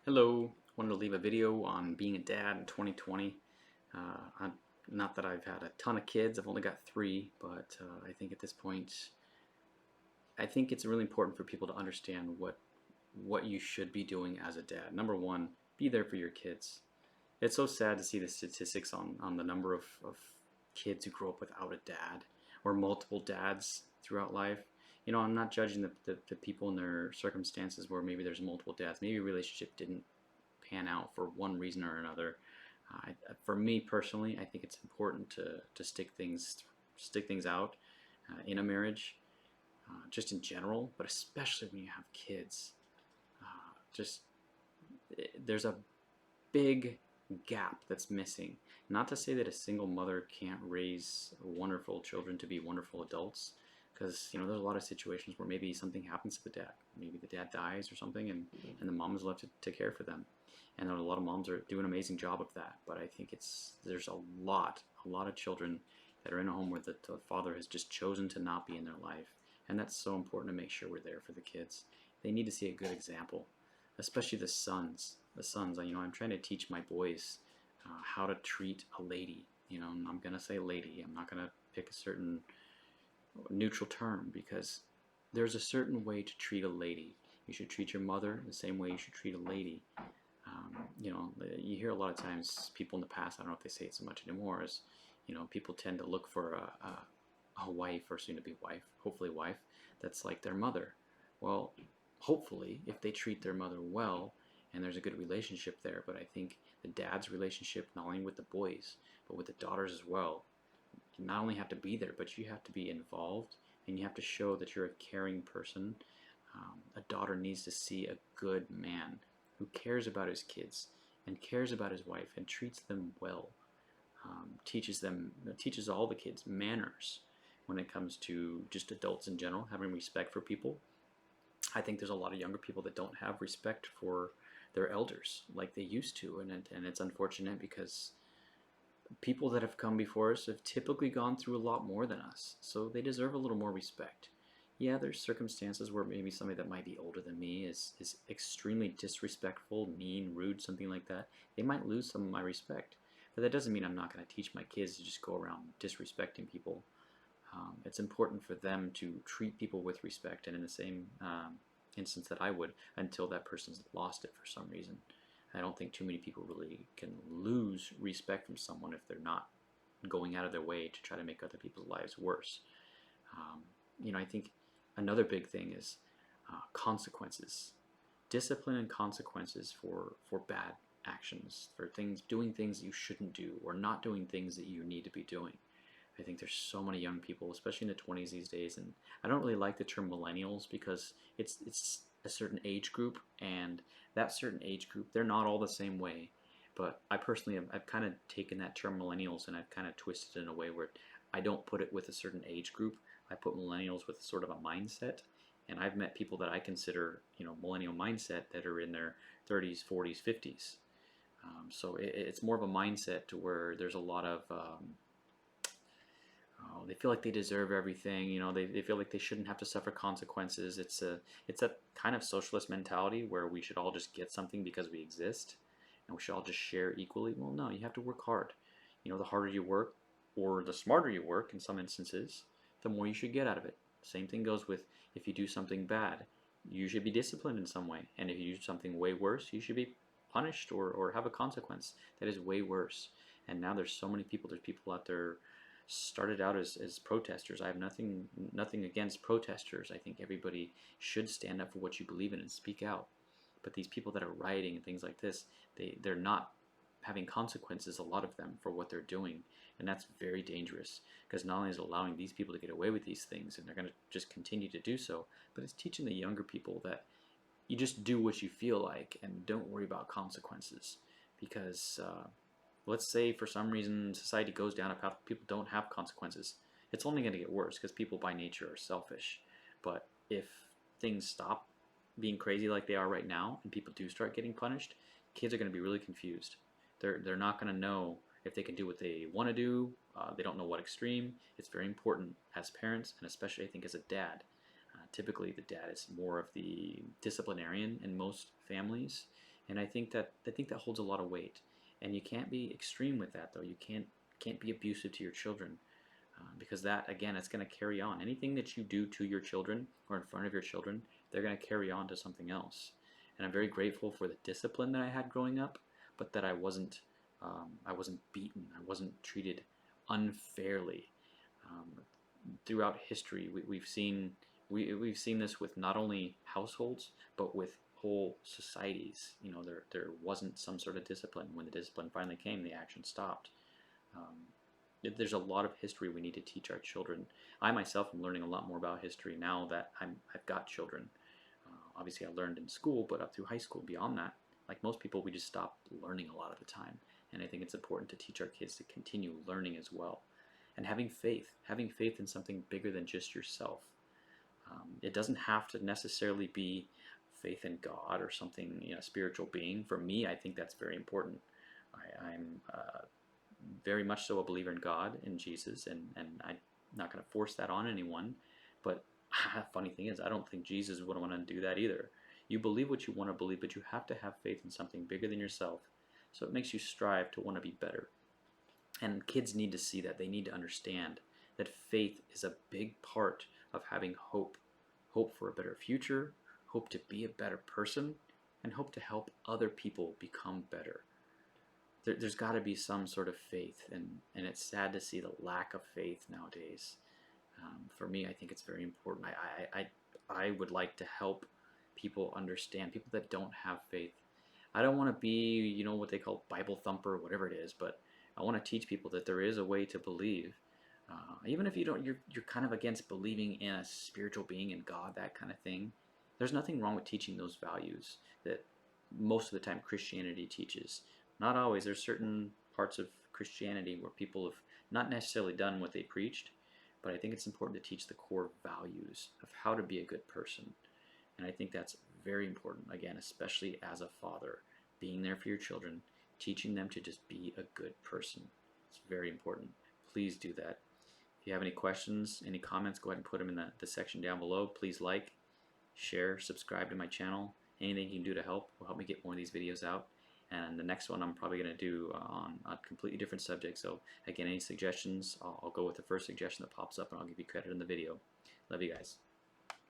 Hello, wanted to leave a video on being a dad in 2020. Not that I've had a ton of kids, I've only got three, but I think at this point, I think it's really important for people to understand what you should be doing as a dad. Number one, be there for your kids. It's so sad to see the statistics on the number of kids who grow up without a dad or multiple dads throughout life. I'm not judging the people in their circumstances where maybe there's multiple dads. Maybe a relationship didn't pan out for one reason or another. For me personally, I think it's important to stick things out in a marriage, just in general, but especially when you have kids. Just there's a big gap that's missing. Not to say that a single mother can't raise wonderful children to be wonderful adults, because there's a lot of situations where maybe something happens to the dad. Maybe the dad dies or something, and the mom is left to care for them. And a lot of moms are doing an amazing job of that. But I think there's a lot of children that are in a home where the father has just chosen to not be in their life, and that's so important to make sure we're there for the kids. They need to see a good example, especially the sons. The sons, I'm trying to teach my boys how to treat a lady. And I'm gonna say lady. I'm not gonna pick a certain neutral term because there's a certain way to treat a lady. You should treat your mother the same way you should treat a lady. You hear a lot of times people in the past, I don't know if they say it so much anymore, is, people tend to look for a wife or soon to be wife, hopefully wife, that's like their mother. Well, hopefully, if they treat their mother well and there's a good relationship there, but I think the dad's relationship, not only with the boys, but with the daughters as well, you not only have to be there, but you have to be involved and you have to show that you're a caring person. A daughter needs to see a good man who cares about his kids and cares about his wife and treats them well. Teaches all the kids manners when it comes to just adults in general, having respect for people. I think there's a lot of younger people that don't have respect for their elders like they used to, and it's unfortunate because people that have come before us have typically gone through a lot more than us, so they deserve a little more respect. Yeah, there's circumstances where maybe somebody that might be older than me is extremely disrespectful, mean, rude, something like that. They might lose some of my respect. But that doesn't mean I'm not going to teach my kids to just go around disrespecting people. It's important for them to treat people with respect and in the same instance that I would until that person's lost it for some reason. I don't think too many people really can lose respect from someone if they're not going out of their way to try to make other people's lives worse. I think another big thing is consequences, discipline and consequences for bad actions, for doing things you shouldn't do or not doing things that you need to be doing. I think there's so many young people, especially in the 20s these days, and I don't really like the term millennials because it's a certain age group, and that certain age group, they're not all the same way. But I personally I've kind of taken that term millennials and I've kind of twisted it in a way where I don't put it with a certain age group. I put millennials with sort of a mindset, and I've met people that I consider, millennial mindset that are in their 30s, 40s, 50s. So it's more of a mindset to where there's a lot of they feel like they deserve everything. They feel like they shouldn't have to suffer consequences. It's a kind of socialist mentality where we should all just get something because we exist, and we should all just share equally. Well, no, you have to work hard. The harder you work, or the smarter you work in some instances, the more you should get out of it. Same thing goes with if you do something bad, you should be disciplined in some way, and if you do something way worse, you should be punished or have a consequence that is way worse. And now there's people out there started out as protesters. I have nothing against protesters. I think everybody should stand up for what you believe in and speak out. But these people that are rioting and things like this, they're not having consequences, a lot of them, for what they're doing. And that's very dangerous because not only is it allowing these people to get away with these things and they're going to just continue to do so, but it's teaching the younger people that you just do what you feel like and don't worry about consequences. Because let's say for some reason society goes down a path where people don't have consequences, it's only going to get worse because people by nature are selfish. But if things stop being crazy like they are right now and people do start getting punished, kids are going to be really confused. They're not going to know if they can do what they want to do. They don't know what extreme. It's very important as parents, and especially I think as a dad. Typically, the dad is more of the disciplinarian in most families, And I think that holds a lot of weight. And you can't be extreme with that, though. You can't be abusive to your children, because that, again, it's going to carry on. Anything that you do to your children or in front of your children, they're going to carry on to something else. And I'm very grateful for the discipline that I had growing up, but that I wasn't beaten. I wasn't treated unfairly. Um, Throughout history, we've seen this with not only households but with whole societies. There wasn't some sort of discipline. When the discipline finally came, the action stopped. Um, there's a lot of history we need to teach our children. I myself am learning a lot more about history now that I've got children. Obviously, I learned in school, but up through high school, beyond that, like most people, we just stop learning a lot of the time. And I think it's important to teach our kids to continue learning as well. And having faith in something bigger than just yourself. It doesn't have to necessarily be faith in God or something, spiritual being. For me, I think that's very important. I'm very much so a believer in God, in Jesus, and I'm not going to force that on anyone. But funny thing is, I don't think Jesus would want to do that either. You believe what you want to believe, but you have to have faith in something bigger than yourself. So it makes you strive to want to be better. And kids need to see that. They need to understand that faith is a big part of having hope. Hope for a better future, hope to be a better person, and hope to help other people become better. There's got to be some sort of faith, and it's sad to see the lack of faith nowadays. For me, I think it's very important. I would like to help people understand, people that don't have faith. I don't want to be, what they call Bible thumper, whatever it is, but I want to teach people that there is a way to believe. Even if you don't, you're kind of against believing in a spiritual being and God, that kind of thing. There's nothing wrong with teaching those values that most of the time Christianity teaches. Not always. There's certain parts of Christianity where people have not necessarily done what they preached, but I think it's important to teach the core values of how to be a good person. And I think that's very important, again, especially as a father, being there for your children, teaching them to just be a good person. It's very important. Please do that. If you have any questions, any comments, go ahead and put them in the section down below. Please like, share, subscribe to my channel. Anything you can do to help will help me get more of these videos out. And the next one I'm probably going to do on a completely different subject. So again, any suggestions, I'll go with the first suggestion that pops up and I'll give you credit in the video. Love you guys.